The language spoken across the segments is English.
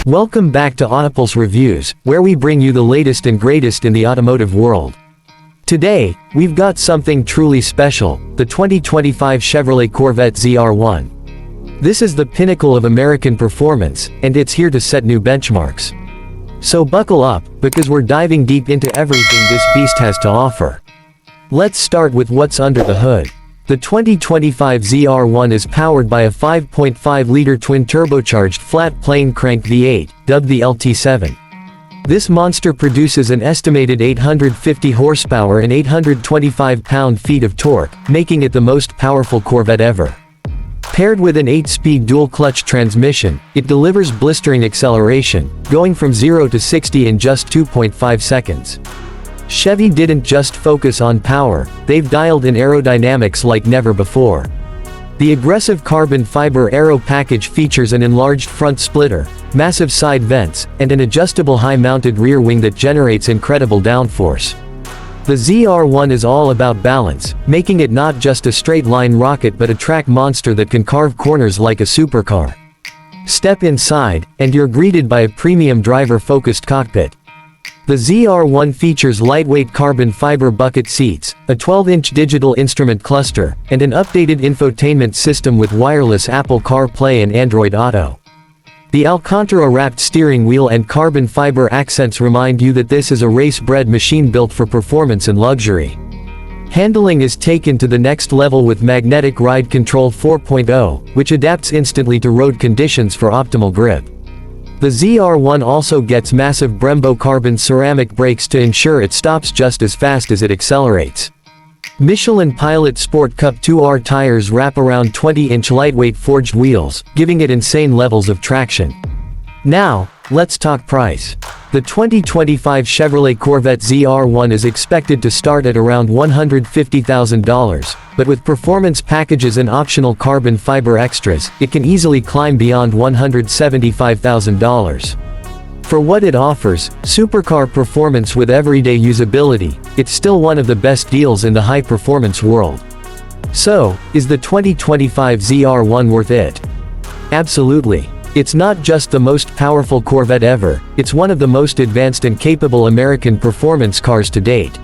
Welcome back to Autopulse Reviews, where we bring you the latest and greatest in the automotive world. Today, we've got something truly special, the 2025 Chevrolet Corvette ZR1. This is the pinnacle of American performance, and it's here to set new benchmarks. So buckle up, because we're diving deep into everything this beast has to offer. Let's start with what's under the hood. The 2025 ZR1 is powered by a 5.5-liter twin-turbocharged flat-plane crank V8, dubbed the LT7. This monster produces an estimated 850 horsepower and 825 pound-feet of torque, making it the most powerful Corvette ever. Paired with an 8-speed dual-clutch transmission, it delivers blistering acceleration, going from 0 to 60 in just 2.5 seconds. Chevy didn't just focus on power, they've dialed in aerodynamics like never before. The aggressive carbon fiber aero package features an enlarged front splitter, massive side vents, and an adjustable high-mounted rear wing that generates incredible downforce. The ZR1 is all about balance, making it not just a straight-line rocket but a track monster that can carve corners like a supercar. Step inside, and you're greeted by a premium driver-focused cockpit. The ZR1 features lightweight carbon fiber bucket seats, a 12-inch digital instrument cluster, and an updated infotainment system with wireless Apple CarPlay and Android Auto. The Alcantara-wrapped steering wheel and carbon fiber accents remind you that this is a race-bred machine built for performance and luxury. Handling is taken to the next level with Magnetic Ride Control 4.0, which adapts instantly to road conditions for optimal grip. The ZR1 also gets massive Brembo carbon ceramic brakes to ensure it stops just as fast as it accelerates. Michelin Pilot Sport Cup 2R tires wrap around 20-inch lightweight forged wheels, giving it insane levels of traction. Now, let's talk price. The 2025 Chevrolet Corvette ZR1 is expected to start at around $150,000, but with performance packages and optional carbon fiber extras, it can easily climb beyond $175,000. For what it offers, supercar performance with everyday usability, it's still one of the best deals in the high-performance world. So, is the 2025 ZR1 worth it? Absolutely. It's not just the most powerful Corvette ever, it's one of the most advanced and capable American performance cars to date.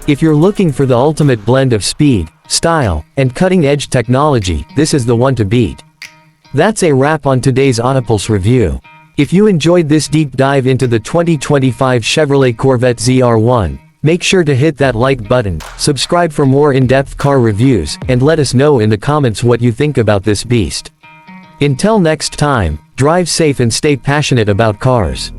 If you're looking for the ultimate blend of speed, style, and cutting-edge technology, this is the one to beat. That's a wrap on today's Autopulse review. If you enjoyed this deep dive into the 2025 Chevrolet Corvette ZR1, make sure to hit that like button, subscribe for more in-depth car reviews, and let us know in the comments what you think about this beast. Until next time, drive safe and stay passionate about cars.